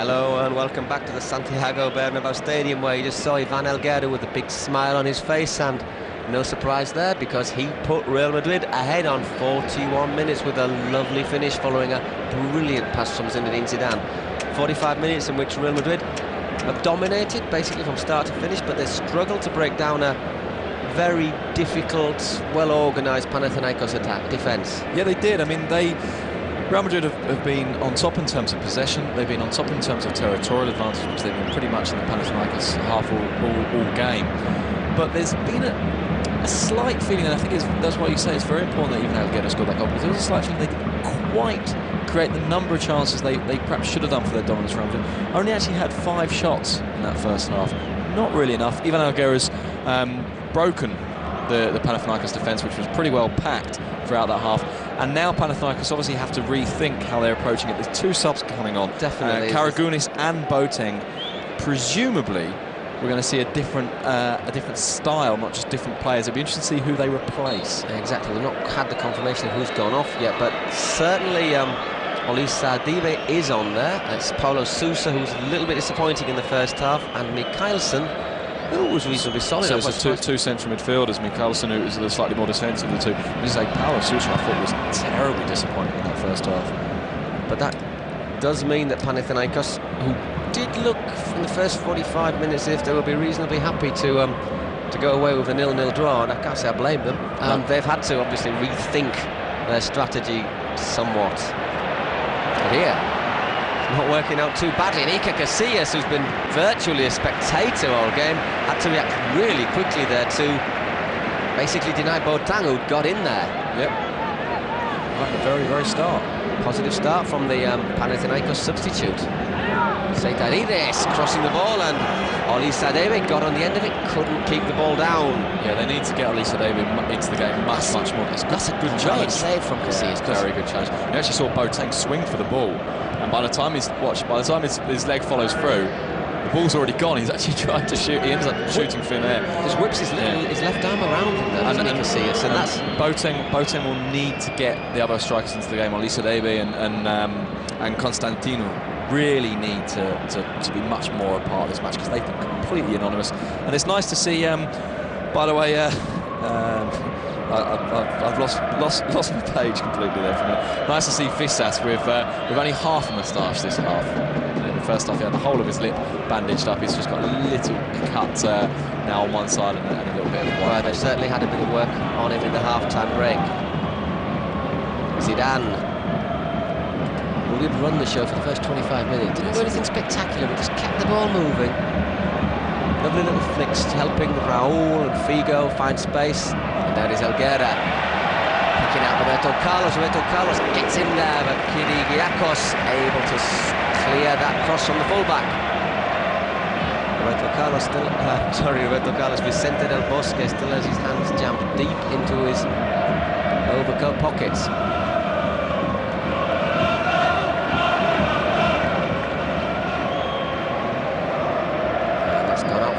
Hello and welcome back to the Santiago Bernabeu Stadium, where you just saw Ivan Elguera with a big smile on his face, and no surprise there because he put Real Madrid ahead on 41 minutes with a lovely finish following a brilliant pass from Zinedine Zidane. 45 minutes in which Real Madrid have dominated basically from start to finish, but they struggled to break down a very difficult, well-organised Panathinaikos attack defence. Yeah, they did. I mean, Real Madrid have been on top in terms of possession. They've been on top in terms of territorial advantage, which they've been pretty much in the Panathinaikos half all game. But there's been a slight feeling, and I think that's why you say it's very important that even Elguera scored that goal, because there was a slight feeling they didn't quite create the number of chances they perhaps should have done for their dominance round. Only actually had 5 shots in that first half. Not really enough. Ivan Elguera's broken the Panathinaikos defence, which was pretty well packed throughout that half. And now Panathinaikos obviously have to rethink how they're approaching it. There's 2 subs coming on. Definitely. Karagounis and Boateng. Presumably, we're going to see a different style, not just different players. It'll be interesting to see who they replace. Exactly. We've not had the confirmation of who's gone off yet, but certainly Olisa Dibe is on there. It's Paulo Sousa, who's a little bit disappointing in the first half, and Mikhailsen, who was reasonably solid. So it's two central midfielders. Mikhailsen, who is the slightly more defensive of the two. This is Paulo Sousa, I thought, was terribly disappointing in that first half. But that does mean that Panathinaikos, who did look in the first 45 minutes as if they would be reasonably happy to go away with a 0-0 draw, and I can't say I blame them. They've had to obviously rethink their strategy somewhat. But here, it's not working out too badly. And Iker Casillas, who's been virtually a spectator all game, had to react really quickly there to basically deny Boateng, who'd got in there. Yep. Right at the very start. Positive start from the Panathinaikos substitute. Seitarides crossing the ball, and Olisa Dibe got on the end of it, couldn't keep the ball down. Yeah, they need to get Olisa Dibe into the game much more. That's a good challenge save from Casillas. Yeah, very good challenge. You actually saw Boateng swing for the ball, and by the time his leg follows through, the ball's already gone. He's actually tried to shoot. He ends up shooting thin air. Just whips his left arm around him there, doesn't he, Casillas? And that's Boateng will need to get the other strikers into the game. Olisa Dibe and Constantino really need to be much more a part of this match, because they've been completely anonymous. And it's nice to see, by the way, I've lost my page completely there for a minute. Nice to see Veyssier with only half a moustache this half. In the first half he had the whole of his lip bandaged up. He's just got a little cut now on one side and a little bit of white. They've certainly had a bit of work on him in the half-time break. Zidane, who did run the show for the first 25 minutes. Didn't do anything spectacular, but just kept the ball moving. Lovely little flicks helping Raúl and Figo find space. And there is Elguera picking out Roberto Carlos. Roberto Carlos gets in there, but Kyrgiakos able to clear that cross from the fullback. Roberto Carlos Vicente del Bosque still has his hands jammed deep into his overcoat pockets.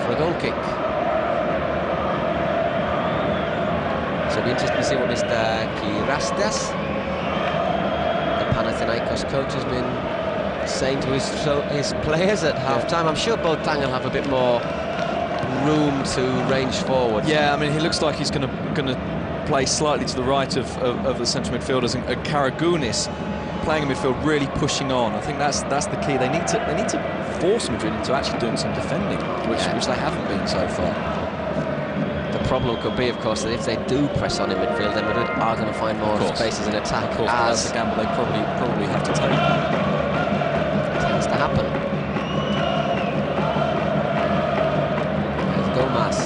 For a goal kick. So it'll be interesting to see what Mr. Kirastas, the Panathinaikos coach, has been saying to his players at half-time. I'm sure Boateng will have a bit more room to range forward. Yeah, I mean, he looks like he's going to play slightly to the right of the central midfielders, and Karagounis playing in midfield, really pushing on. I think that's the key. They need to force Madrid into actually doing some defending, which they haven't been so far. The problem could be, of course, that if they do press on in midfield, then Madrid are going to find more spaces in attack. Of course, that's a gamble they probably have to take. It tends to happen. There's Gomez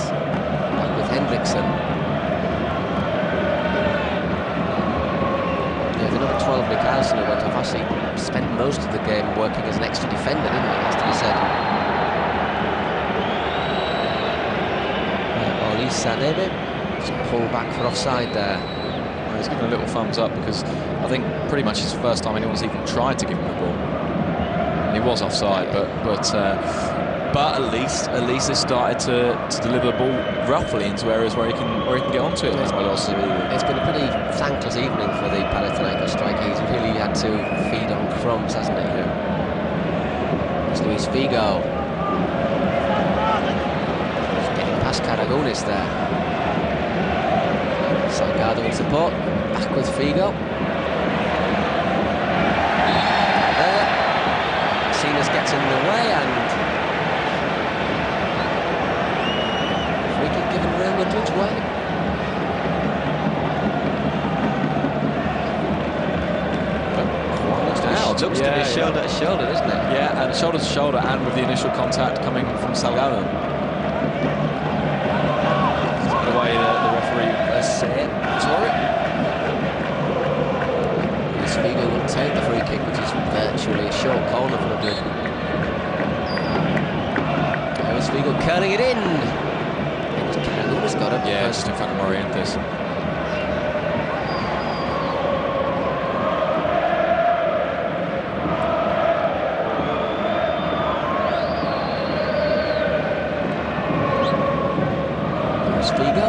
with Hendrickson. Number 12, Mikhailsen, who went off, actually spent most of the game working as an extra defender, didn't he? It has to be said. Olisa Dibe just pulled back for offside there. Well, he's given a little thumbs up, because I think pretty much it's the first time anyone's even tried to give him the ball. And he was offside, but at least they started to deliver the ball roughly into areas where he can get onto it. It's been a pretty thankless evening for the Panathinaikos striker. He's really had to feed on crumbs, hasn't he? Yeah. Luis Figo. Just getting past Karagounis there. Salgado in support. Back with Figo. Sinas gets in the way and free kick given Real Madrid's way. Looks to be shoulder to shoulder, doesn't it? Yeah, and shoulder to shoulder, and with the initial contact coming from Salgado. The way the referee Veyssier tore it. Luis Figo will take the free kick, which is virtually a short corner for Madrid. Luis Figo curling it in. Karagounis got it. Yeah, just in front of Morientes. Figo.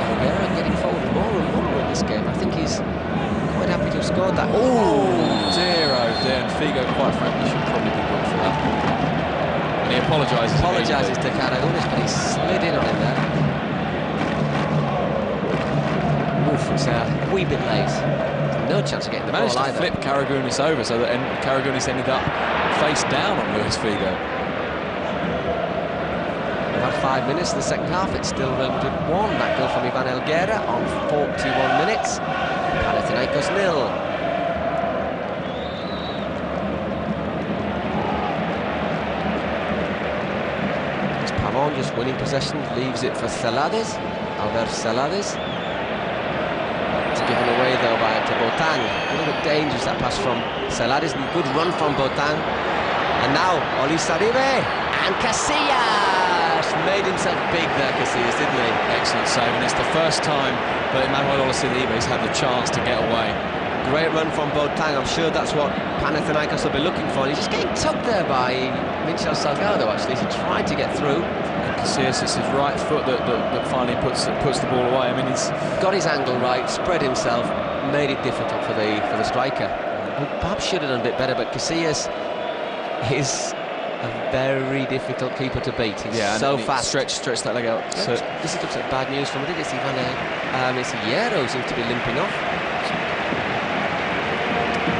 Herrera getting forward more and more in this game. I think he's quite happy to have scored that. Oh dear, and Figo, quite frankly, should probably be good for that. And he apologises. Apologises to Karagounis, but he slid in on him there. Oof, it's a wee bit late. No chance of getting the ball either. Managed to flip Karagounis over so that Karagounis ended up face down on Luis Figo. 5 minutes in the second half, it's still Real Madrid 1. That goal from Ivan Helguera on 41 minutes. Panathinaikos 0. It's Pavon just winning possession, leaves it for Celades. Albert Celades. It's given away though to Boateng. A little bit dangerous that pass from Celades. Good run from Boateng. And now Olisaribe and Casillas. Made himself big there, Casillas, didn't he? Excellent save, and it's the first time that Emmanuel Olisaribe's had the chance to get away. Great run from Boateng. I'm sure that's what Panathinaikos will be looking for. And he's just getting tugged there by Michel Salgado, actually. He tried to get through. And Casillas, it's his right foot that finally puts the ball away. I mean, he's got his angle right, spread himself, made it difficult for the striker. Who perhaps should have done a bit better, but Casillas is a very difficult keeper to beat. He's so fast. Stretch that leg out. So this looks like bad news for Madrid. It's Hierro seems to be limping off.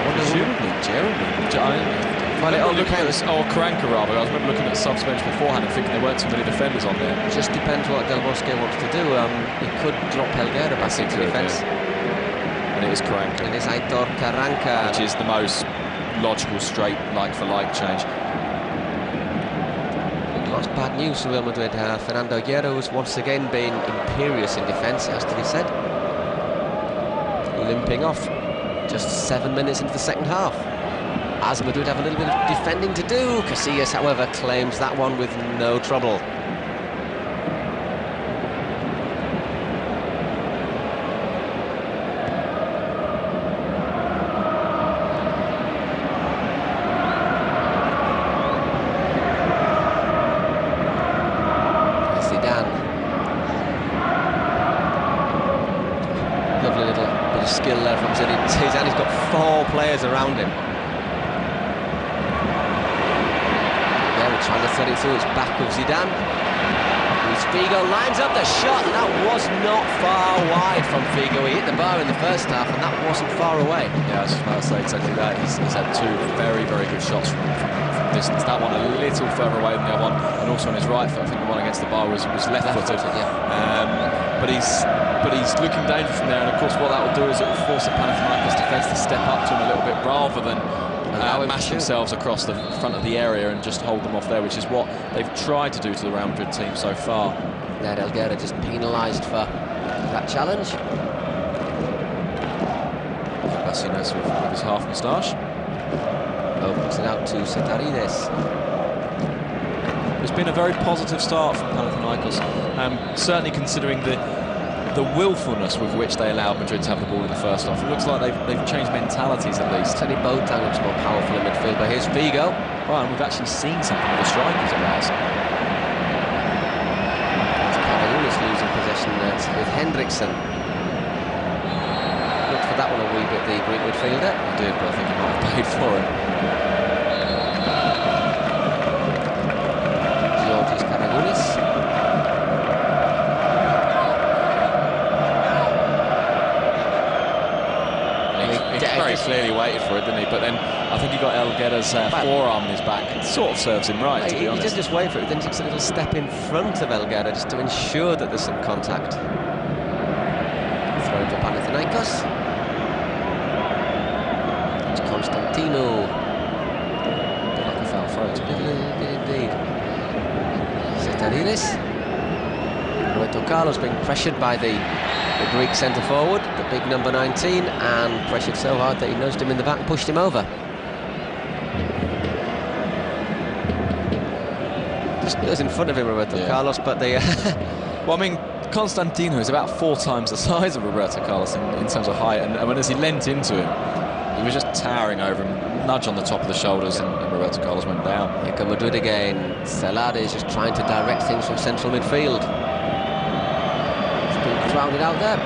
Presumably Jeremy. Well, it all depends. Or Karanka rather. I remember looking at the subs bench beforehand and thinking there weren't too many defenders on there. It just depends what Del Bosque wants to do. He could drop Helguera back into defence. And it is Karanka. And it's Aitor Karanka. Which is the most logical, straight, like-for-like change. Lots of bad news for Real Madrid. Fernando Hierro has once again been imperious in defence, it has to be said. Limping off. Just 7 minutes into the second half. As Madrid have a little bit of defending to do. Casillas, however, claims that one with no trouble. Lovely little bit of skill there from Zidane. Zidane's got 4 players around him. Yeah, we're trying to thread it through. It's back of Zidane. Luis Figo lines up the shot, and that was not far wide from Figo. He hit the bar in the first half, and that wasn't far away. Yeah, I was just about to say exactly that. He's had 2 very, very good shots from distance. That one a little further away than the other one, and also on his right foot. I think the one against the bar was left-footed. Yeah. But he's looking dangerous from there, and of course what that will do is it will force the Panathinaikos defence to step up to him a little bit rather than mash themselves across the front of the area and just hold them off there, which is what they've tried to do to the Real Madrid team so far. Yeah, Helguera just penalised for that challenge. Veyssier with his half moustache. Opens it out to Setarides. It's been a very positive start from Panathinaikos, certainly considering the willfulness with which they allowed Madrid to have the ball in the first half. It looks like they've changed mentalities at least. Certainly Boateng looks more powerful in midfield, but here's Figo. Well, and we've actually seen something with the strikers at last. Karagounis losing possession with Hendrickson. Looked for that one a wee bit, the Greek midfielder. He did, but I think he might have paid for it. very clearly waited for it, didn't he? But then I think he got Elgueda's forearm in his back. It sort of serves him right, to be honest. He didn't just wait for it, then he takes a little step in front of Elgueda just to ensure that there's some contact. Throw to Panathinaikos. It's Constantino. A bit like a foul throw, to be Indeed. Zetarides. Roberto Carlos being pressured by the Greek centre forward, the big number 19, and pressured so hard that he nudged him in the back and pushed him over. Just goes in front of him, Roberto Carlos, but they... Well, I mean, Constantino is about 4 times the size of Roberto Carlos in terms of height, and when as he leant into him, he was just towering over him, nudge on the top of the shoulders, and Roberto Carlos went down. Here come Madrid again. Celades just trying to direct things from central midfield. Still crowded out there.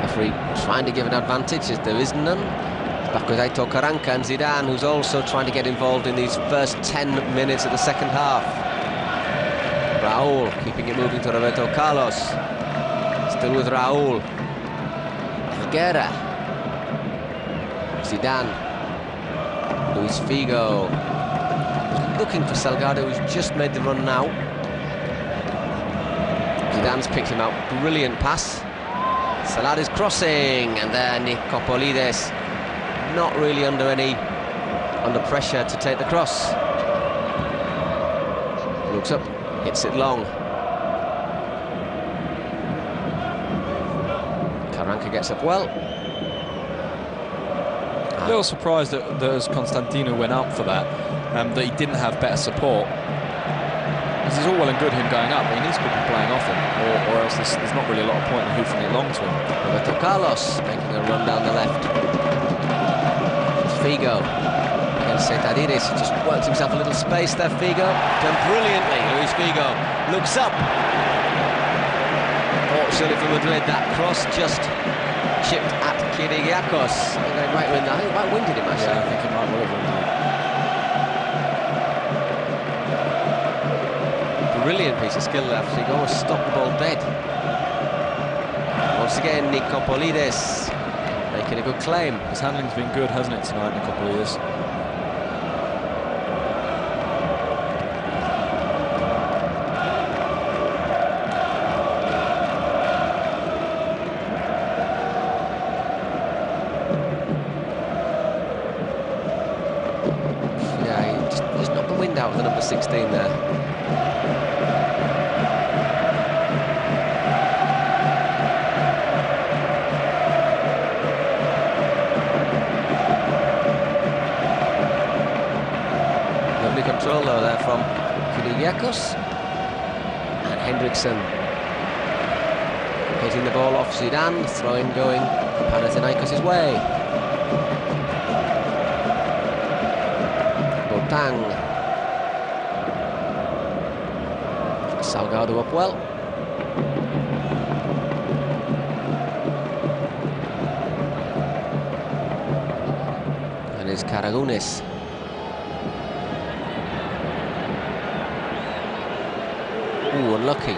Referee trying to give an advantage as there is none. It's back with Aitor Karanka and Zidane, who's also trying to get involved in these first 10 minutes of the second half. Raúl keeping it moving to Roberto Carlos. Still with Raúl. Elgueda. Zidane. Luis Figo. Looking for Salgado, who's just made the run now. Zidane's picked him out. Brilliant pass. Celades crossing, and there Nicopolides not really under pressure to take the cross. Looks up, hits it long. Karanka gets up well. A little surprised that as Constantino went up for that he didn't have better support. This is all well and good him going up, but he needs people playing off him, or else there's not really a lot of point in hoofing it long to him. Roberto Carlos making a run down the left. It's Figo against Zetarides. He just worked himself a little space there, Figo. Done brilliantly, Luis Figo. Looks up. Fortunately for Madrid, that cross just chipped at Kyrgiakos. I think they might winded him, actually. Yeah, I think it might well have winded him. Brilliant piece of skill there. Figo almost stopped the ball dead. Once again, Nicopolides making a good claim. His handling's been good, hasn't it, tonight, Nicopolides? Yeah, he just knocked the wind out of the number 16 there. Control though there from Kyrgiakos, and Hendrickson hitting the ball off Zidane, throwing going Panathinaikos' way. Boateng. Salgado up well. And it's Karagunis. Ooh, unlucky.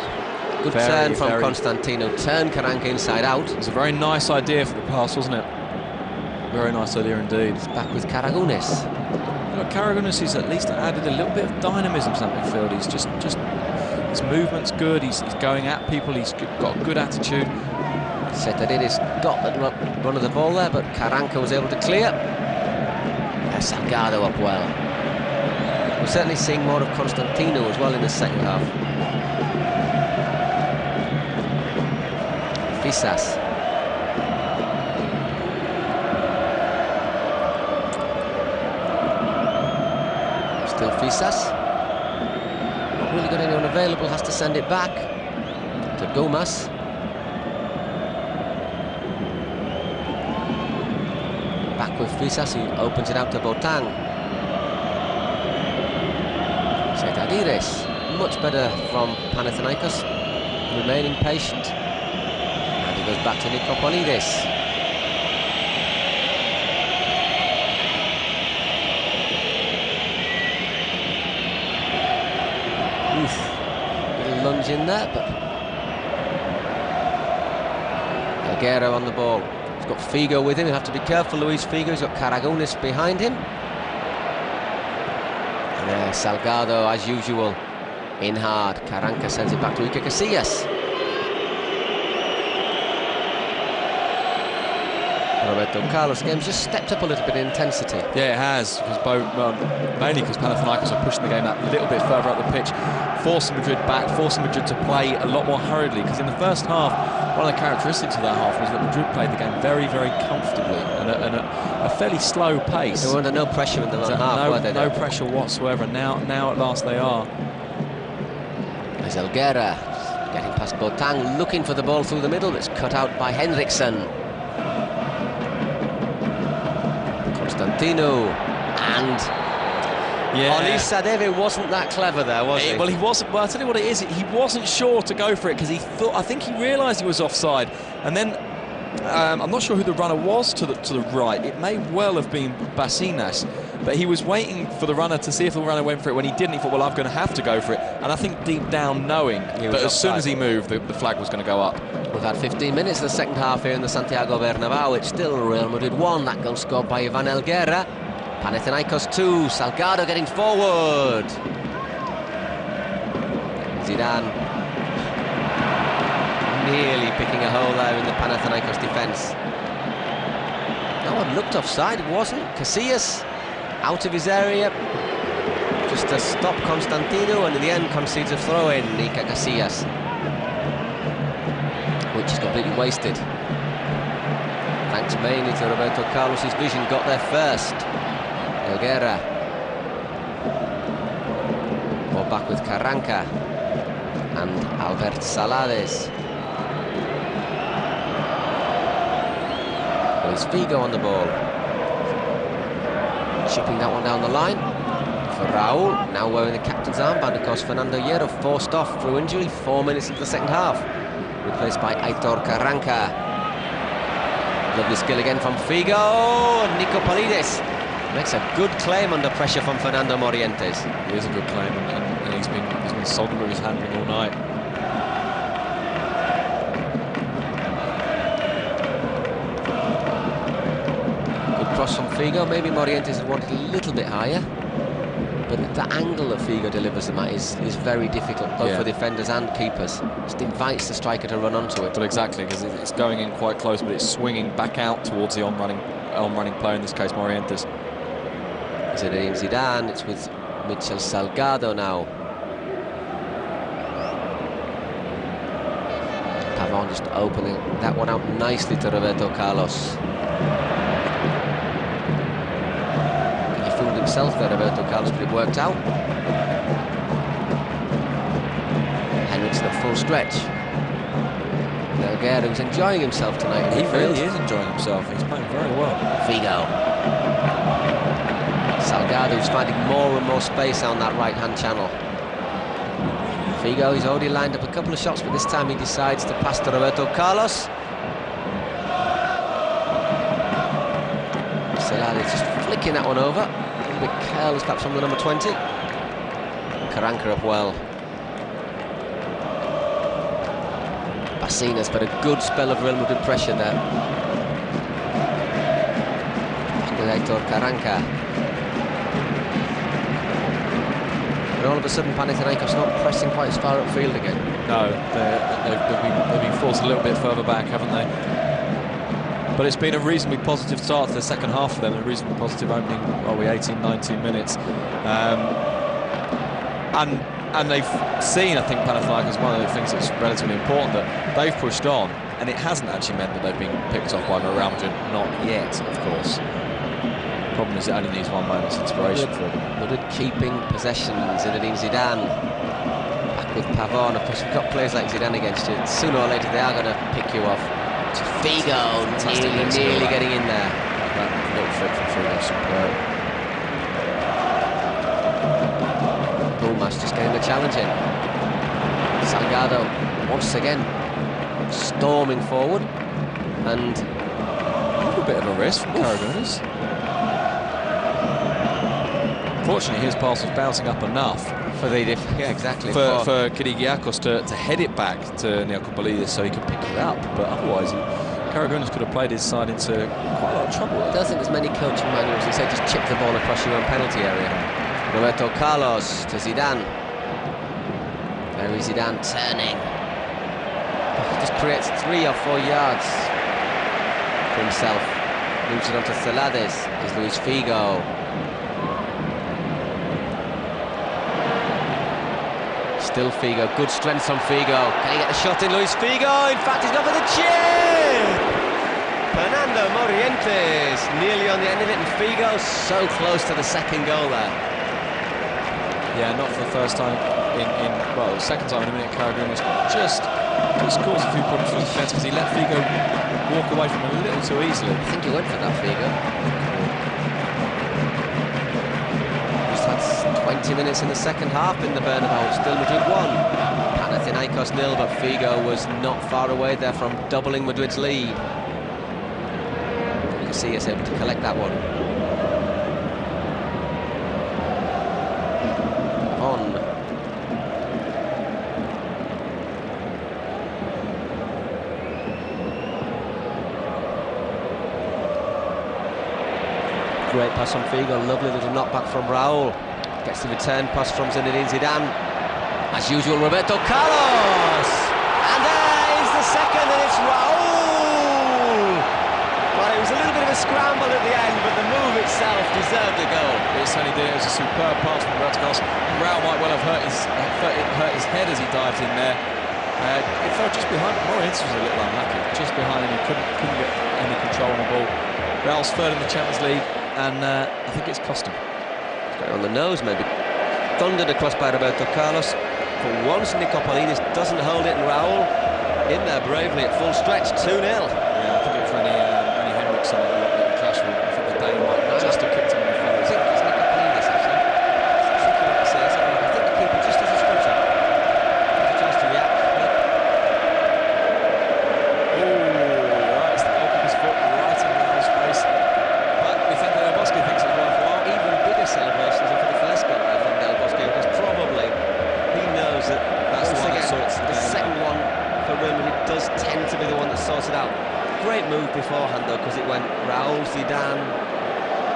Good turn from Constantino. Turn Karanka inside out. It was a very nice idea for the pass, wasn't it? Very nice idea indeed. It's back with Karagunis. Look, Karagunis has at least added a little bit of dynamism to that midfield. He's just his movement's good. He's going at people. He's got a good attitude. Zetarides got the run of the ball there, but Karanka was able to clear. Salgado up well. We're certainly seeing more of Constantino as well in the second half. Fisas. Still Fisas. Not really got anyone available, has to send it back to Gomas. Back with Fisas, who opens it out to Boateng. Zetarides, much better from Panathinaikos, remaining patient. And he goes back to Nicopolides. Oof, little lunge in there, but Salguero on the ball. He's got Figo with him. He'll have to be careful, Luis Figo. He's got Caragonis behind him. And there, Salgado, as usual, in hard. Carranca sends it back to Iker Casillas. Roberto Carlos' game's just stepped up a little bit in intensity. Yeah, it has, because mainly because Panathinaikos are pushing the game that little bit further up the pitch, forcing Madrid back, forcing Madrid to play a lot more hurriedly, because in the first half, one of the characteristics of that half was that Madrid played the game very, very comfortably and at a fairly slow pace. They were under no pressure in the half, were they? No pressure whatsoever. Now at last they are. There's Elguera getting past Boateng, looking for the ball through the middle. It's cut out by Henriksen. Constantino and Olisadeve wasn't that clever there, was he? Well, he wasn't. Well, I'll tell you what it is. He wasn't sure to go for it because I think he realised he was offside, and then I'm not sure who the runner was to the right. It may well have been Bassinas, but he was waiting for the runner to see if the runner went for it. When he didn't, he thought, well, I'm going to have to go for it. And I think deep down knowing that as soon as he moved, the flag was going to go up. We've had 15 minutes of the second half here in the Santiago Bernabéu. It's still Real Madrid 1. That goal scored by Ivan Elguera. Panathinaikos 2. Salgado getting forward. Zidane nearly picking a hole there in the Panathinaikos defence. No one looked offside, it wasn't. Casillas out of his area, just to stop Constantino, and in the end concedes a throw-in, Iker Casillas, which is completely wasted. Thanks mainly to Roberto Carlos' vision, got there first. Elguera. Ball back with Carranca and Albert Salades. There's Figo on the ball. Chipping that one down the line for Raúl, now wearing the captain's armband. Of course, Fernando Hierro forced off through injury 4 minutes into the second half, replaced by Aitor Carranca. Lovely skill again from Figo. Nico Polides makes a good claim under pressure from Fernando Morientes. It is a good claim, and he's been solid with his handling all night. Cross from Figo. Maybe Morientes had wanted a little bit higher, but the angle that Figo delivers them at is very difficult, both for defenders and keepers. Just invites the striker to run onto it. Well, exactly, because it's going in quite close, but it's swinging back out towards the on-running player, in this case Morientes. Zinedine Zidane, it's with Michel Salgado now. Pavon just opening that one out nicely to Roberto Carlos. Himself there, Roberto Carlos, but it worked out. Henriksen at full stretch. Elguera, who's enjoying himself tonight. He really is enjoying himself. He's playing very well. Figo. Salgado, who's finding more and more space on that right-hand channel. Figo, he's already lined up a couple of shots, but this time he decides to pass to Roberto Carlos. Salgado just flicking that one over. A bit careless perhaps from the number 20. Carranca up well. Bassinas, but a good spell of Real Madrid pressure there. Back with Aitor Carranca. And all of a sudden Panathinaikos not pressing quite as far upfield again. No, they've been forced a little bit further back, haven't they? But it's been a reasonably positive start to the second half for them, a reasonably positive opening, 18-19 minutes. And they've seen, I think, Panathinaikos, one of the things that's relatively important, that they've pushed on, and it hasn't actually meant that they've been picked off by Real Madrid. Not yet, of course. The problem is it only needs one moment's inspiration for them. Madrid keeping possession, Zinedine Zidane. Back with Pavon. Of course, you've got players like Zidane against you. Sooner or later, they are going to pick you off. Figo nearly getting in there. That little flick from Figo, superb. Pumas just getting the challenge in. Salgado once again storming forward, and a little bit of a risk from Caragonis. Fortunately, his pass was bouncing up enough for the for Gilles to head it back to Nico Polides so he could pick it up. But otherwise, Karagounis could have played his side into quite a lot of trouble. I don't think there's many coaching manuals that say just chip the ball across your own penalty area. Roberto Carlos to Zidane. Very Zidane turning. Just creates 3 or 4 yards for himself. Moves it on to Celades. Here's Luis Figo. Still Figo, good strength from Figo. Can he get the shot in? Luis Figo, in fact, he's gone for the chip! Fernando Morientes nearly on the end of it, and Figo so close to the second goal there. Yeah, not for the first time well, second time in a minute. Karagounis just caused a few problems for the defence because he let Figo walk away from him a little too easily. I think he went for that, Figo. Just had 20 minutes in the second half in the Bernabeu. Still Madrid 1, Panathinaikos 0, but Figo was not far away there from doubling Madrid's lead. You can see us able to collect that one. On. Great pass from Figo, lovely little knockback from Raúl. Gets the return pass from Zinedine Zidane. As usual, Roberto Carlos! And there is the second, and it's Raúl! Well, it was a little bit of a scramble at the end, but the move itself deserved a goal. It certainly did. It was a superb pass from Roberto Carlos. Raúl might well have hurt his head as he dived in there. It fell just behind him. Morientes was a little unlucky. Just behind him, he couldn't get any control on the ball. Raúl's third in the Champions League, and I think it's cost him. On the nose, maybe. Thundered across by Roberto Carlos. For once, Nicopolidis doesn't hold it, and Raúl in there bravely at full stretch, 2-0. Yeah, I think it was Rennie Henriksen that the clash with. I think the Dane might just have kicked him in the face. I think it's Nicopolidis, actually. I think the keeper just as a scrutiny. He tries to react. Right, it's the goalkeeper's foot right in Raúl's face. But defender Del Bosque thinks it's worthwhile. Even bigger celebrations than for the first goal there from Del Bosque, because probably he knows that That's the one that sorts the second one for Real Madrid does tend to be the one that sorts it out. Great move beforehand though, because it went Raúl, Zidane,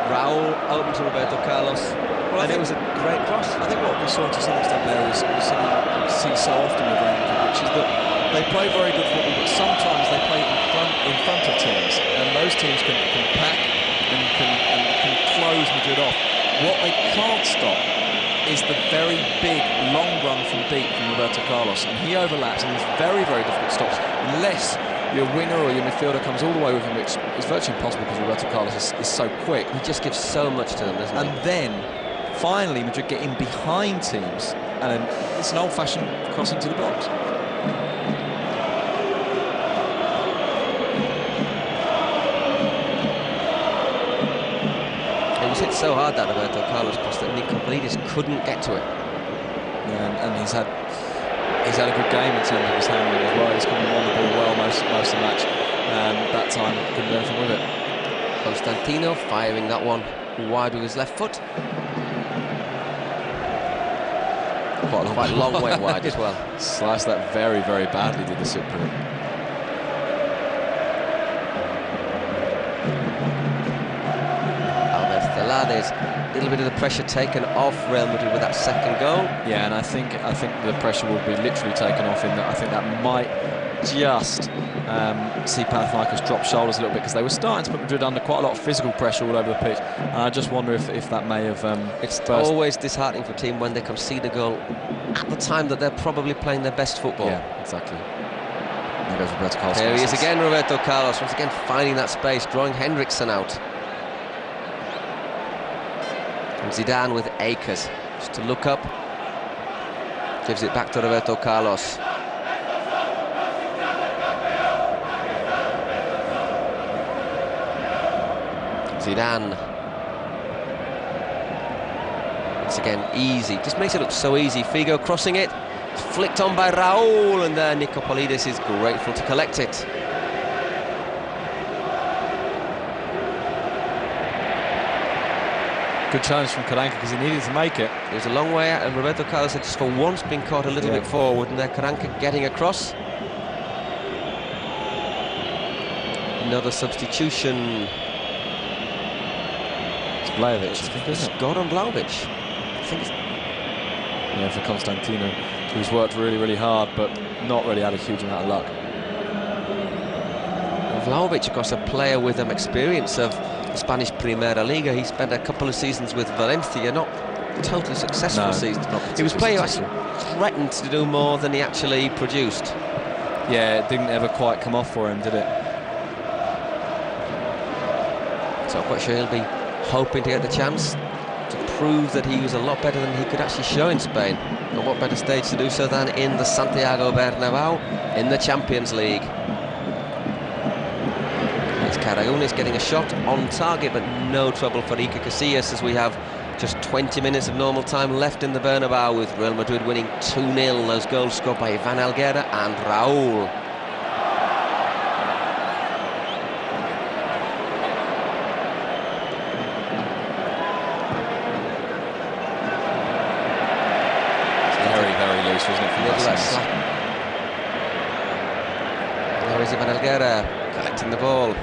Raúl open to Roberto Carlos, and it was a great cross. I think what we saw to some extent there was something that we see so often with Real Madrid, which is that they play very good football, but sometimes they play in front of teams, and those teams can pack and can close Madrid off. What they can't stop is the very big long run from deep from Roberto Carlos, and he overlaps, and it's very, very difficult to stop unless your winger or your midfielder comes all the way with him, which is virtually impossible because Roberto Carlos is so quick. He just gives so much to them, doesn't he? And then finally Madrid get in behind teams, and then it's an old-fashioned cross into the box. It was hit so hard that Roberto Carlos cross that Nicopolidis couldn't get to it. Yeah, and he's had a good game in terms of his handling as well. He's come and won the ball well most of the match. That time couldn't do anything with it. Constantino firing that one wide with his left foot. Quite a long way wide as well. Sliced that very, very badly, did the Cypriot. Celades, a little bit of the pressure taken off Real Madrid with that second goal. Yeah, and I think the pressure will be literally taken off in that. I think that might just see Panathinaikos drop shoulders a little bit, because they were starting to put Madrid under quite a lot of physical pressure all over the pitch, and I just wonder if that may have it's always disheartening for a team when they concede a goal at the time that they're probably playing their best football. Yeah, exactly. There goes Roberto Carlos. There he is again, Roberto Carlos, once again finding that space, drawing Henriksen out. And Zidane with Akers, just to look up, gives it back to Roberto Carlos. Zidane. Once again, easy, just makes it look so easy. Figo crossing it, flicked on by Raúl, and there Nicopolidis is grateful to collect it. Good challenge from Karanka, because he needed to make it. It was a long way out, and Roberto Carlos had just for once been caught a little bit forward, and there Karanka getting across. Another substitution. It's Veyssier, I think, isn't it? Goran Vlahovic. I think it's... Yeah, for Constantino, who's worked really, really hard, but not really had a huge amount of luck. Vlahovic, of course, a player with experience of the Spanish Primera Liga. He spent a couple of seasons with Valencia, not totally successful seasons. He was a player who actually threatened to do more than he actually produced. Yeah, it didn't ever quite come off for him, did it? So I'm quite sure he'll be hoping to get the chance to prove that he was a lot better than he could actually show in Spain. And what better stage to do so than in the Santiago Bernabéu in the Champions League. It's Caragunis getting a shot on target, but no trouble for Iker Casillas, as we have just 20 minutes of normal time left in the Bernabéu, with Real Madrid winning 2-0. Those goals scored by Ivan Helguera and Raúl. Very loose, wasn't it? There is Ivan Helguera collecting the ball.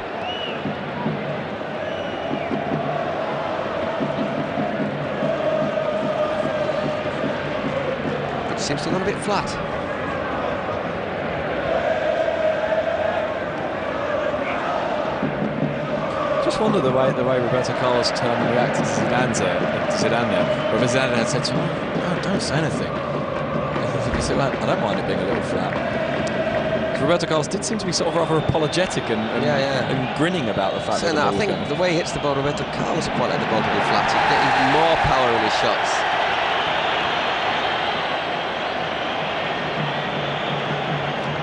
It seems to have gone a bit flat. Just wonder the way Roberto Carlos turned and reacted to Zidane there. Whether Zidane had said to him, "No, don't say anything." He said, "I don't mind it being a little flat." Roberto Carlos did seem to be sort of rather apologetic and grinning about the fact that I think the way he hits the ball, Roberto Carlos quite like the ball to be flat. He's getting more power in his shots.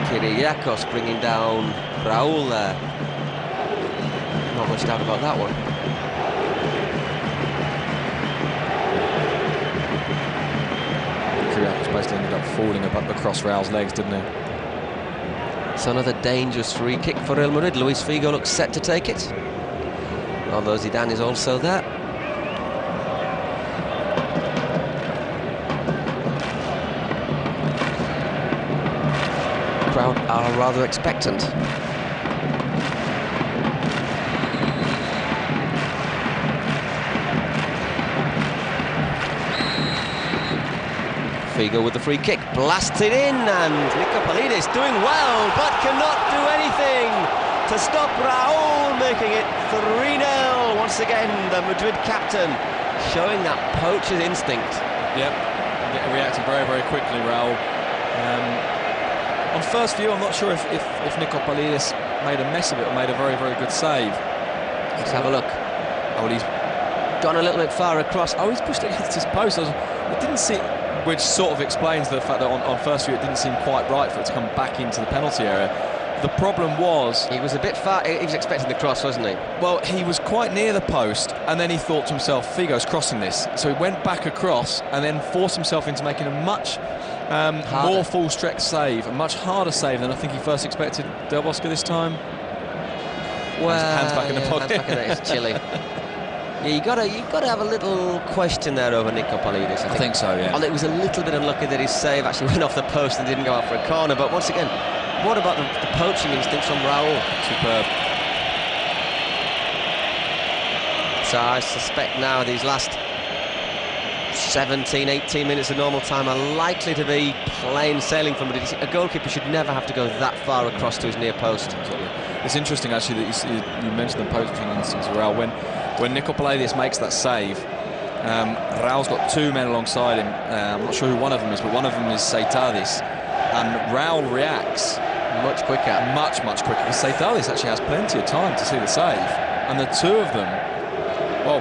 Kyriakos bringing down Raúl there. Not much doubt about that one. Kyriakos basically ended up falling across Raúl's legs, didn't he? So another dangerous free kick for Real Madrid. Luis Figo looks set to take it, although Zidane is also there. The crowd are rather expectant. Figo with the free kick, blasts it in, and Nicopolidis doing well, but cannot do anything to stop Raúl, making it 3-0. Once again, the Madrid captain showing that poacher's instinct. Yep, reacted very, very quickly, Raúl. On first view, I'm not sure if Nicopolidis made a mess of it or made a very, very good save. Let's have a look. Oh, well, he's gone a little bit far across. Oh, he's pushed it against his post. It didn't see. Which sort of explains the fact that on first view it didn't seem quite right for it to come back into the penalty area. The problem was... He was a bit far, he was expecting the cross, wasn't he? Well, he was quite near the post, and then he thought to himself, Figo's crossing this. So he went back across and then forced himself into making a much more full-stretch save, a much harder save than I think he first expected. Del Bosque this time? Well, hands back in the pocket. Hands back in there, it's chilly. Yeah, you gotta have a little question there over Nicopolidis. I think so, yeah. And it was a little bit unlucky that his save actually went off the post and didn't go out for a corner. But once again, what about the poaching instincts from Raúl? Superb. So I suspect now these last 17, 18 minutes of normal time are likely to be plain sailing for Madrid. A goalkeeper should never have to go that far across to his near post. It's interesting actually that you mentioned the poaching instincts of Raúl. When Nicopolidis makes that save, Raúl's got two men alongside him. I'm not sure who one of them is, but one of them is Seitadis. And Raúl reacts much quicker. Much quicker, because Seitadis actually has plenty of time to see the save. And the two of them, well,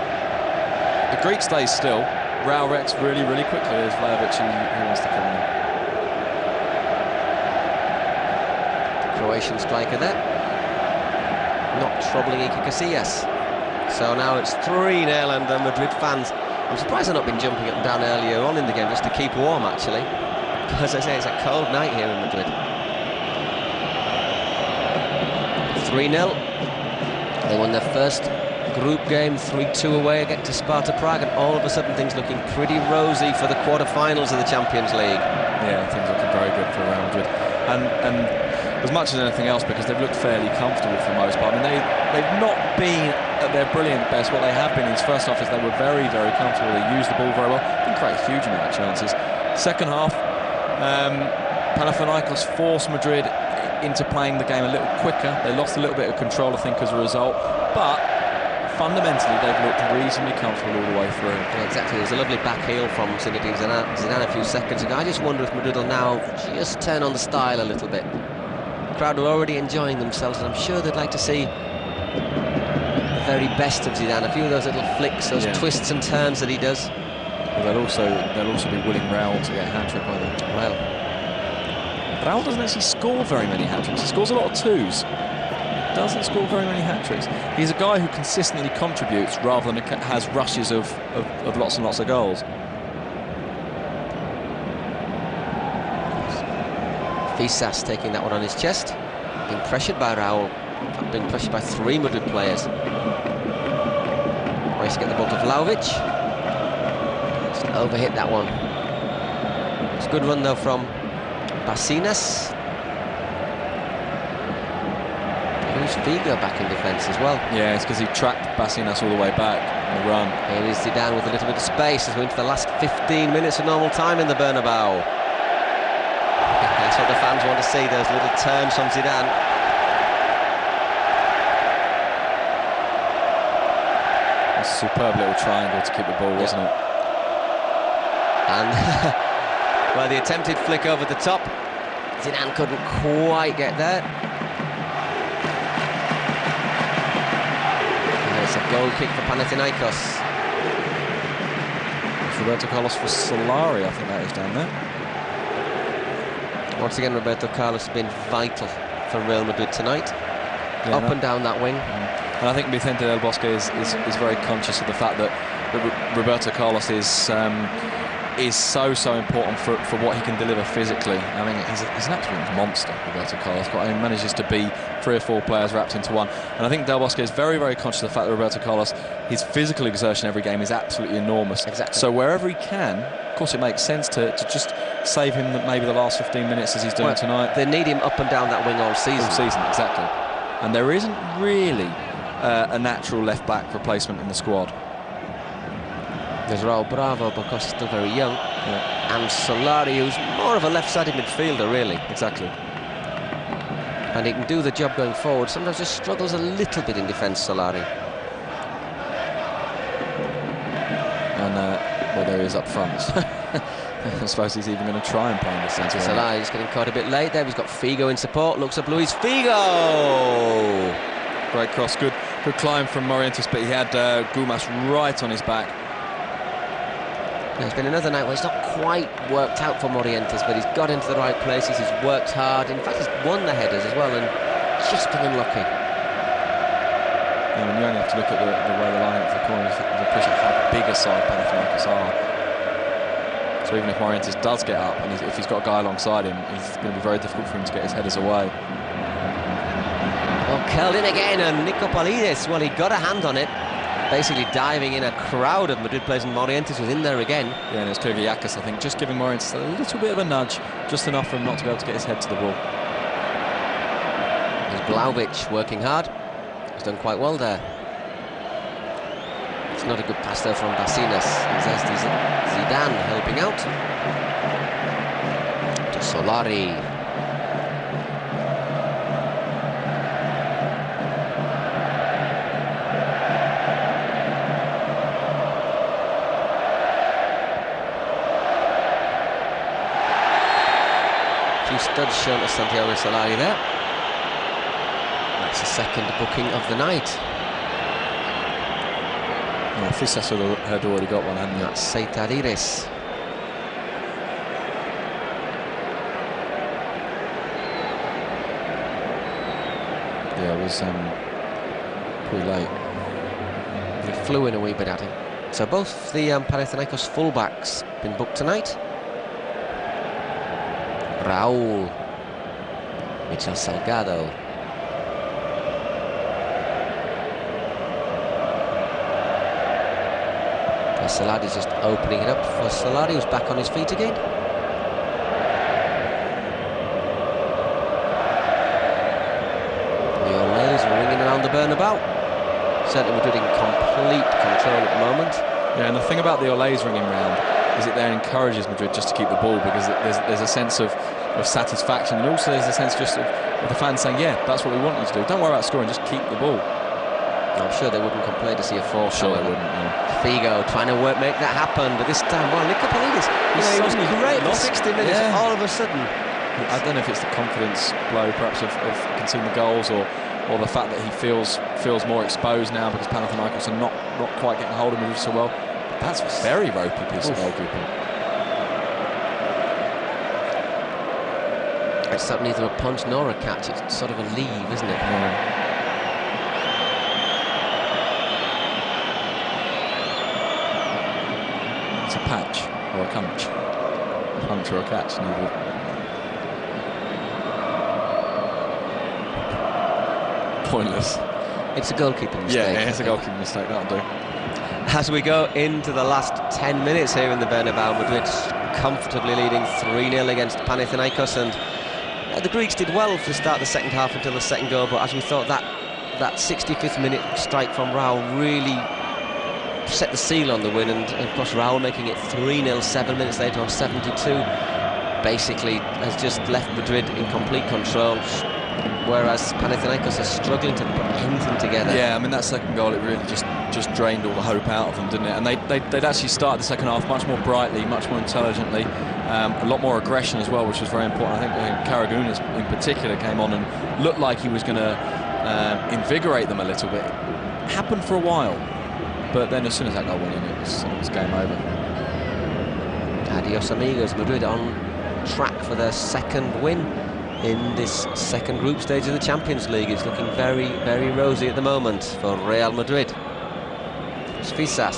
the Greek stays still. Raúl reacts really, really quickly. There's Veyssier who wants to come in. The Croatian striker there. Not troubling Iker Casillas. So now it's 3-0, and the Madrid fans, I'm surprised they've not been jumping up and down earlier on in the game just to keep warm, actually. As I say, it's a cold night here in Madrid. 3-0. They won their first group game 3-2 away against Sparta Prague, and all of a sudden things looking pretty rosy for the quarter-finals of the Champions League. Yeah, things looking very good for Real Madrid. And as much as anything else, because they've looked fairly comfortable for the most part. I mean, they've not been at their brilliant best. What they have been in this first half is they were very, very comfortable. They used the ball very well. Didn't create a huge amount of chances. Second half, Panathinaikos forced Madrid into playing the game a little quicker. They lost a little bit of control, I think, as a result. But fundamentally, they've looked reasonably comfortable all the way through. Yeah, exactly. There was a lovely back heel from Zinedine Zidane a few seconds ago. I just wonder if Madrid will now just turn on the style a little bit. The crowd are already enjoying themselves, and I'm sure they'd like to see the very best of Zidane. A few of those little flicks, those twists and turns that he does. Well, they'll also be willing Raul to get a hat-trick, won't they? Well, Raul doesn't actually score very many hat-tricks. He scores a lot of twos. Doesn't score very many hat-tricks. He's a guy who consistently contributes rather than has rushes of lots and lots of goals. Veyssier taking that one on his chest, being pressured by Raul, being pressured by 3 Madrid players. Tries to get the ball to Vlahovic. Just overhit that one. It's a good run though from Veyssier. Figo back in defence as well. Yeah, it's because he tracked Veyssier all the way back on the run. Here is Zidane with a little bit of space as we're into the last 15 minutes of normal time in the Bernabeu. That's what the fans want to see, those little turns from Zidane. A superb little triangle to keep the ball, wasn't it? And well, the attempted flick over the top, Zidane couldn't quite get there. It's a goal kick for Panathinaikos. It's Roberto Carlos for Solari, I think that is down there. Once again, Roberto Carlos has been vital for Real Madrid tonight. Up and down that wing. And I think Vicente Del Bosque is very conscious of the fact that Roberto Carlos is so important for what he can deliver physically. I mean, he's an absolute monster, Roberto Carlos. But he manages to be 3 or 4 players wrapped into one. And I think Del Bosque is very, very conscious of the fact that Roberto Carlos, his physical exertion every game is absolutely enormous. Exactly. So wherever he can, of course, it makes sense to just save him maybe the last 15 minutes as he's doing tonight. They need him up and down that wing all season. All season, exactly. And there isn't really a natural left-back replacement in the squad. There's Raul Bravo, because he's still very young. Yeah. And Solari, who's more of a left-sided midfielder, really. Exactly. And he can do the job going forward. Sometimes just struggles a little bit in defence, Solari. And, well, there he is up front. I suppose he's even going to try and play in the centre. Solari is getting caught a bit late there. He's got Figo in support. Looks up Luis Figo! Great cross. Good climb from Morientes, but he had Gumas right on his back. There's been another night where it's not quite worked out for Morientes, but he's got into the right places, he's worked hard. In fact, he's won the headers as well, and just been unlucky. Yeah, and you only have to look at the way the line up the corners to appreciate how big a side Panathinaikos are. So even if Morientes does get up, and if he's got a guy alongside him, it's going to be very difficult for him to get his headers away. Well, curled in again, and Nicopolides, well, he got a hand on it. Basically diving in a crowd of Madrid players, and Morientes was in there again. Yeah, and it was Kyrgiakis, I think, just giving Morientes a little bit of a nudge, just enough for him not to be able to get his head to the ball. There's Vlahovic working hard. He's done quite well there. It's not a good pass there from Veyssier. Zidane helping out. To Solari. Studs shown to Santiago Solari there. That's the second booking of the night. Yeah, Veyssier had already got one, hadn't he? That's Seitariris. Yeah, it was pretty late. He flew in a wee bit at him. So both the Panathinaikos fullbacks been booked tonight. Raul, Michel Salgado. Saladi's just opening it up for Solari, who's back on his feet again. the Bernabeu. Certainly Madrid in complete control at the moment. Yeah, and the thing about the Olays ringing round is it then encourages Madrid just to keep the ball, because there's a sense of satisfaction, and also there's a sense just of the fans saying, yeah, that's what we want you to do. Don't worry about scoring, just keep the ball. I'm sure they wouldn't complain to see a fourth. Sure they wouldn't, yeah. Figo trying to make that happen, but this time, well, Nicopolidis, he was great for 60 minutes, yeah. all of a sudden. I don't know if it's the confidence blow, perhaps, of conceding the goals, or the fact that he feels more exposed now because Panathinaikos are not quite getting hold of him so well. But that's a very ropey piece of goalkeeping. It's not neither a punch nor a catch, it's sort of a leave, isn't it? Yeah. It's a patch or a punch. A punch or a catch, neither. Pointless. It's a goalkeeping mistake. Yeah, it's a goalkeeping mistake, that'll do. As we go into the last 10 minutes here in the Bernabeu, Madrid comfortably leading 3-0 against Panathinaikos, and the Greeks did well for the start of the second half until the second goal, but as we thought, that 65th minute strike from Raul really set the seal on the win, and of course Raul making it 3-0 7 minutes later on 72 basically has just left Madrid in complete control, whereas Panathinaikos are struggling to put anything together. Yeah, I mean, that second goal, it really just drained all the hope out of them, didn't it? And they'd actually started the second half much more brightly, much more intelligently, a lot more aggression as well, which was very important. I think Karagounis in particular came on and looked like he was going to invigorate them a little bit. It happened for a while, but then as soon as that goal went in, it was game over. Adios amigos, Madrid on track for their second win in this second group stage of the Champions League. It's looking very, very rosy at the moment for Real Madrid. It's Veyssier.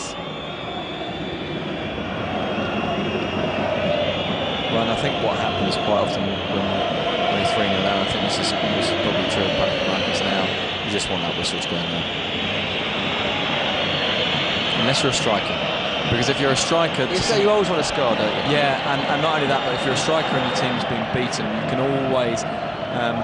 Well, and I think what happens quite often when you're 3-0 down, I think this is probably true of Panathinaikos now, you just want that whistle to go in there. Unless you're a striker. Because if you're a striker... You always want to score, don't you? Yeah, and not only that, but if you're a striker and your team's being beaten, you can always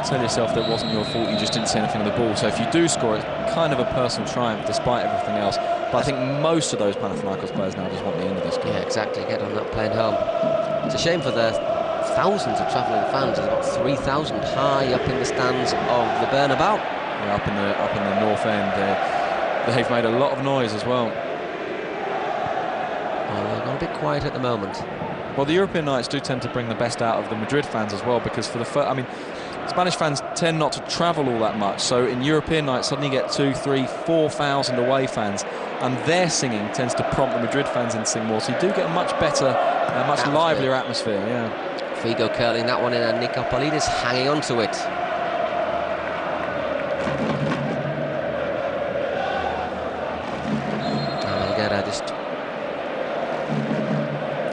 tell yourself that it wasn't your fault, you just didn't see anything on the ball. So if you do score, it's kind of a personal triumph despite everything else. But I think most of those Panathinaikos players now just want the end of this game. Yeah, exactly, get on that plane home. It's a shame for the thousands of travelling fans. There's about 3,000 high up in the stands of the Bernabeu. Yeah, up in the north end. They've made a lot of noise as well. They've gone a bit quiet at the moment. Well, the European nights do tend to bring the best out of the Madrid fans as well, because for the first, I mean, Spanish fans tend not to travel all that much, so in European nights suddenly you get 2,000, 3,000, 4,000 away fans, and their singing tends to prompt the Madrid fans in to sing more, so you do get a much better, much livelier atmosphere. Yeah. Figo curling that one in, and Nicopolidis hanging on to it. Just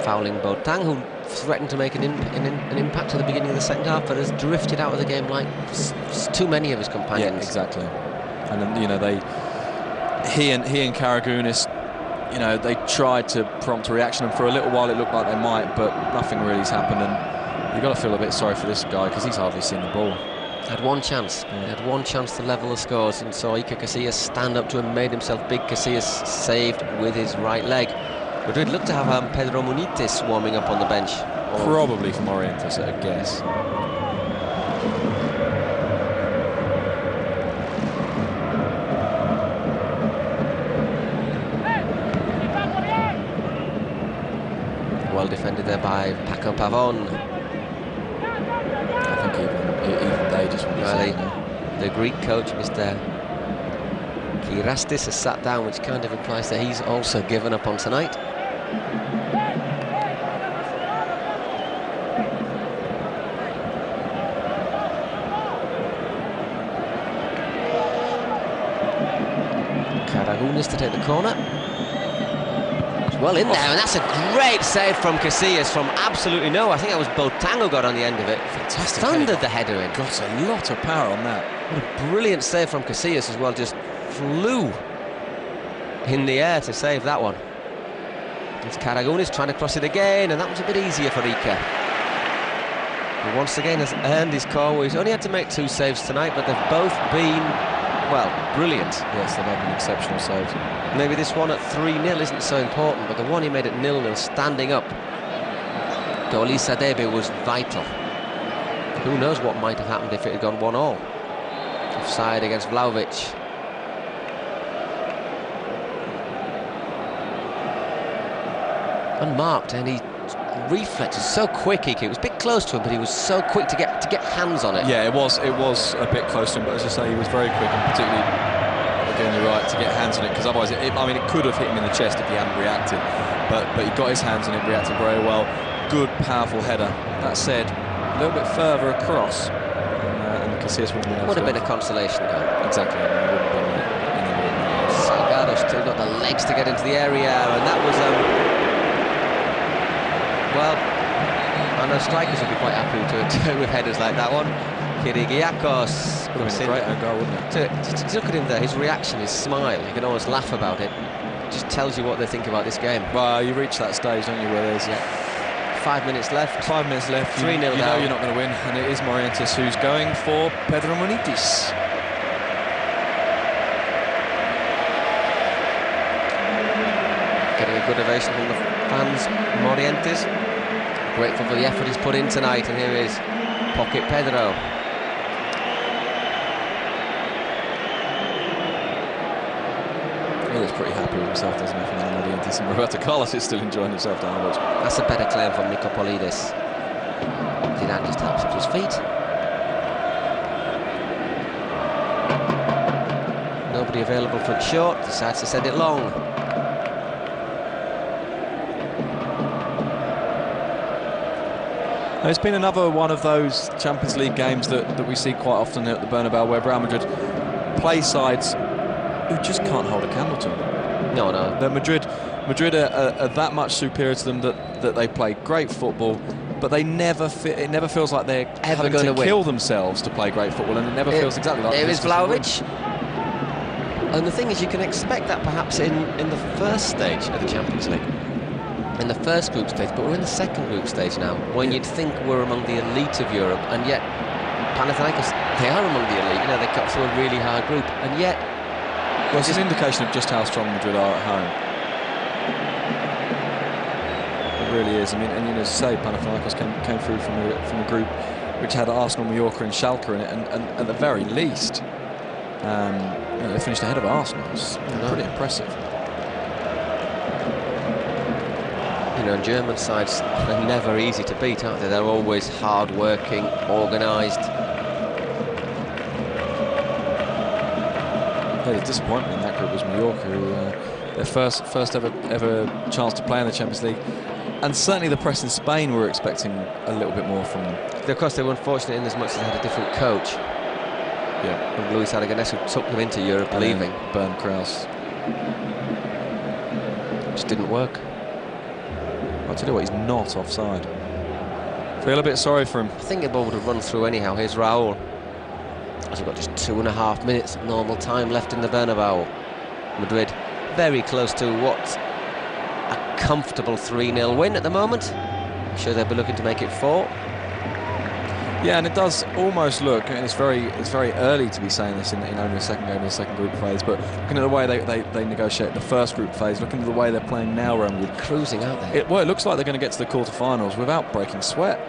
fouling Boateng, who threatened to make an impact at the beginning of the second half, but has drifted out of the game like too many of his companions. Yeah, exactly. And then, you know, he and Karagounis, you know, they tried to prompt a reaction, and for a little while it looked like they might, but nothing really's happened, and you've got to feel a bit sorry for this guy because he's hardly seen the ball. Had one chance. Yeah. He had one chance to level the scores, and saw Iker Casillas stand up to him, made himself big. Casillas saved with his right leg. Madrid looked to have Pedro Munitis warming up on the bench. Probably from Orientis, at a guess. Well defended there by Paco Pavón. I think even they just want the Greek coach, Mr. Kirastis, has sat down, which kind of implies that he's also given up on tonight. Karagounis to take the corner. Well in there, and that's a great save from Casillas from absolutely no. I think that was Boateng who got on the end of it. Fantastic. Thundered the header in. Got a lot of power on that. What a brilliant save from Casillas as well. Just flew in the air to save that one. It's Karagounis trying to cross it again, and that was a bit easier for Iker. He once again has earned his call. He's only had to make 2 saves tonight, but they've both been well, brilliant. Yes, they've had an exceptional save. Maybe this one at 3-0 isn't so important, but the one he made at 0-0, standing up, goalie Sadebe, was vital. Who knows what might have happened if it had gone 1-1. Offside against Vlahovic. Unmarked, and he reflexes so quick. He was a bit close to him, but he was so quick to get hands on it. Yeah, it was a bit close to him, but as I say, he was very quick, and particularly, again, you're right, to get hands on it, because otherwise, it could have hit him in the chest if he hadn't reacted. But he got his hands on it, reacted very well. Good, powerful header. That said, a little bit further across, and Casillas wouldn't have been able Would have been a consolation goal. Exactly. I mean, it wouldn't have been anywhere. Salgado still got the legs to get into the area, and that was well, I know strikers would be quite happy to with headers like that one. Kirigiakos. Would have been a great own goal, wouldn't it? To look at him there, his reaction, his smile, you can always laugh about it. Just tells you what they think about this game. Well, you reach that stage, don't you, where there's 5 minutes left. 5 minutes left. 3-0 down. You know you're not going to win, and it is Morientes who's going for Pedro Munitis. Getting a good ovation from the fans. Morientes, grateful for the effort he's put in tonight, and here is Pocket Pedro. He looks pretty happy with himself, doesn't he, from Morientes, and Roberto Carlos is still enjoying himself downwards. That's a better claim from Nikopolidis. Zidane just helps up to his feet. Nobody available for it short, decides to send it long. It's been another one of those Champions League games that we see quite often at the Bernabeu, where Real Madrid play sides who just can't hold a candle to them. No. That Madrid are that much superior to them that they play great football, but they never it never feels like they're ever going to win. Kill themselves to play great football, and it never feels exactly like there this. There is Vlahovic. And the thing is, you can expect that perhaps in the first stage of the Champions League, in the first group stage, but we're in the second group stage now, when you'd think we're among the elite of Europe, and yet Panathinaikos, they are among the elite. You know, they got through a really hard group, and yet... Well, it's an indication of just how strong Madrid are at home. It really is. I mean, and as you say, Panathinaikos came through from a group which had Arsenal, Mallorca and Schalke in it, and at the very least, they finished ahead of Arsenal. It's pretty impressive. You know, German sides are never easy to beat, aren't they? They're always hard-working, organised. The disappointment in that group was Mallorca, who their first ever chance to play in the Champions League, and certainly the press in Spain were expecting a little bit more from them. Of course, they were unfortunate in as much as they had a different coach. Yeah, and Luis Aragonés, who took them into Europe, leaving. Bernd Kraus. Just didn't work. I'll tell you what, he's not offside. Feel a bit sorry for him. I think the ball would have run through anyhow. Here's Raúl. As we've got just 2.5 minutes normal time left in the Bernabeu. Madrid very close to what a comfortable 3-0 win at the moment. I'm sure they'll be looking to make it 4. Yeah, and it does almost look, and it's very early to be saying this in only the second game of the second group phase, but looking at the way they negotiate the first group phase, looking at the way they're playing now, Real Madrid, cruising, aren't they? It looks like they're going to get to the quarterfinals without breaking sweat.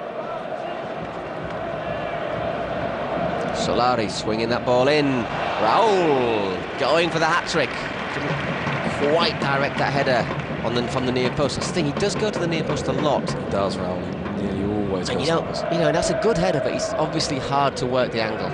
Solari swinging that ball in. Raúl going for the hat-trick. Didn't quite direct that header from the near post. That's the thing, he does go to the near post a lot. He does, Raúl. He nearly always goes. And that's a good header, but he's obviously hard to work the angle.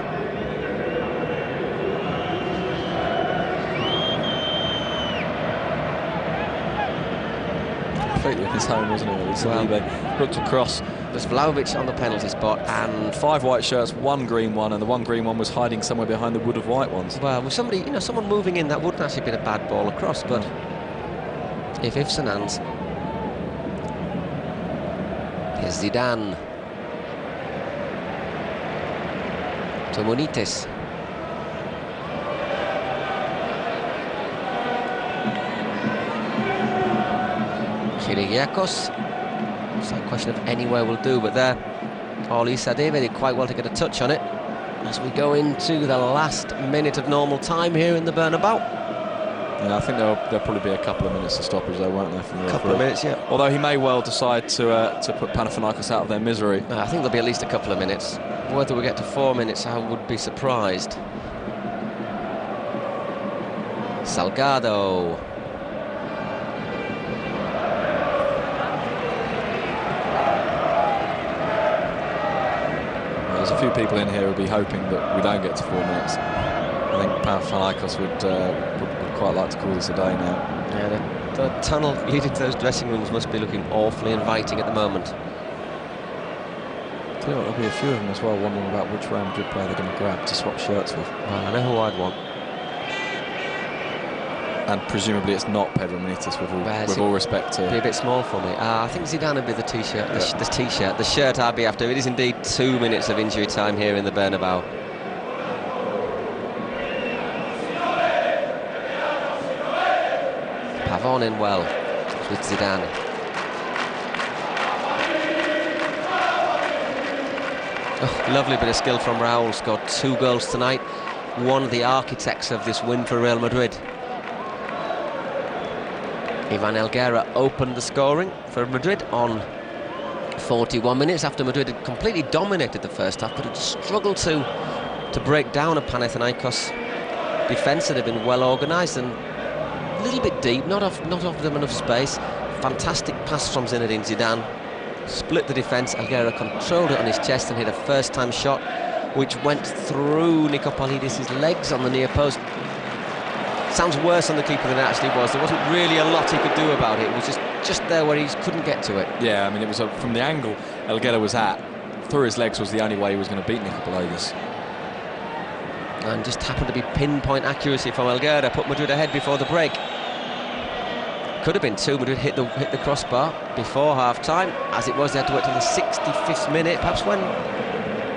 Completely in his home, wasn't it? Saliba hooked across. There's Vlahovic on the penalty spot, and 5 white shirts, 1 green one, and the 1 green one was hiding somewhere behind the wood of white ones. Well, with somebody, someone moving in, that wouldn't actually been a bad ball across, but ifs and ands. Here's Zidane. To Munitis. Kirigiakos. It's not a question of anywhere will do, but there, Oli Sadeve did quite well to get a touch on it. as we go into the last minute of normal time here in the Bernabeu. Yeah, I think there'll probably be a couple of minutes of stoppage though, won't there, from the referee? Couple of minutes, yeah. Although he may well decide to put Panathinaikos out of their misery. I think there'll be at least a couple of minutes. Whether we get to 4 minutes, I would be surprised. Salgado. There's a few people in here who'll be hoping that we don't get to 4 minutes. I think Panathinaikos would quite like to call this a day now. Yeah, the tunnel leading to those dressing rooms must be looking awfully inviting at the moment. Tell you what, there'll be a few of them as well wondering about which Real Madrid player they're going to grab to swap shirts with. Well, I know who I'd want. And presumably it's not Pedro Benitez, with all respect to... Be a bit small for me. I think Zidane would be the T-shirt. The T-shirt. The shirt I'd be after. It is indeed 2 minutes of injury time here in the Bernabeu. Pavon in well with Zidane. Oh, lovely bit of skill from Raúl. Scored 2 goals tonight. One of the architects of this win for Real Madrid. Ivan Helguera opened the scoring for Madrid on 41 minutes after Madrid had completely dominated the first half, but had struggled to break down a Panathinaikos defence that had been well organised and a little bit deep, not offered them enough space. Fantastic pass from Zinedine Zidane, split the defence. Helguera controlled it on his chest and hit a first-time shot, which went through Nicopolidis' legs on the near post. Sounds worse on the keeper than it actually was. There wasn't really a lot he could do about it. It was just there where he couldn't get to it. Yeah, I mean, it was from the angle Helguera was at, through his legs was the only way he was going to beat Nicopolidis. And just happened to be pinpoint accuracy from Helguera, put Madrid ahead before the break. Could have been 2. Madrid hit the crossbar before half-time. As it was, they had to wait till the 65th minute, perhaps when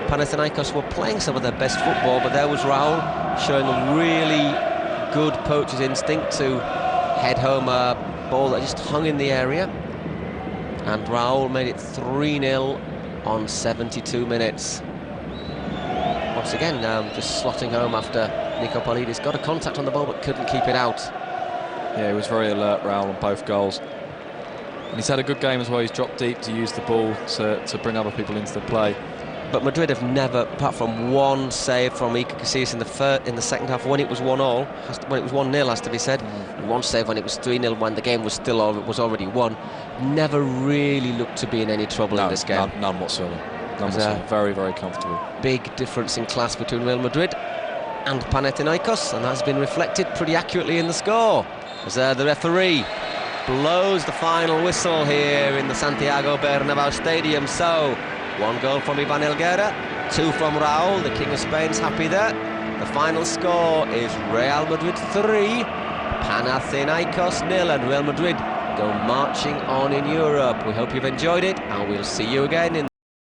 Panathinaikos were playing some of their best football, but there was Raúl showing a really good poacher's instinct to head home a ball that just hung in the area, and Raúl made it 3-0 on 72 minutes. Once again, just slotting home after Nicopolidis got a contact on the ball but couldn't keep it out. Yeah, he was very alert, Raúl, on both goals. And he's had a good game as well. He's dropped deep to use the ball to bring other people into the play. But Madrid have never, apart from one save from Iker Casillas in the second half, when it was 1-1, when it was 1-0, has to be said, and one save when it was 3-0, when the game was already won, never really looked to be in any trouble in this game. None whatsoever. None whatsoever. Very, very comfortable. Big difference in class between Real Madrid and Panathinaikos, and that's been reflected pretty accurately in the score. As the referee blows the final whistle here in the Santiago Bernabeu Stadium. So, 1 goal from Ivan Helguera, 2 from Raúl, the King of Spain's happy there. The final score is Real Madrid 3, Panathinaikos 0, and Real Madrid go marching on in Europe. We hope you've enjoyed it, and we'll see you again in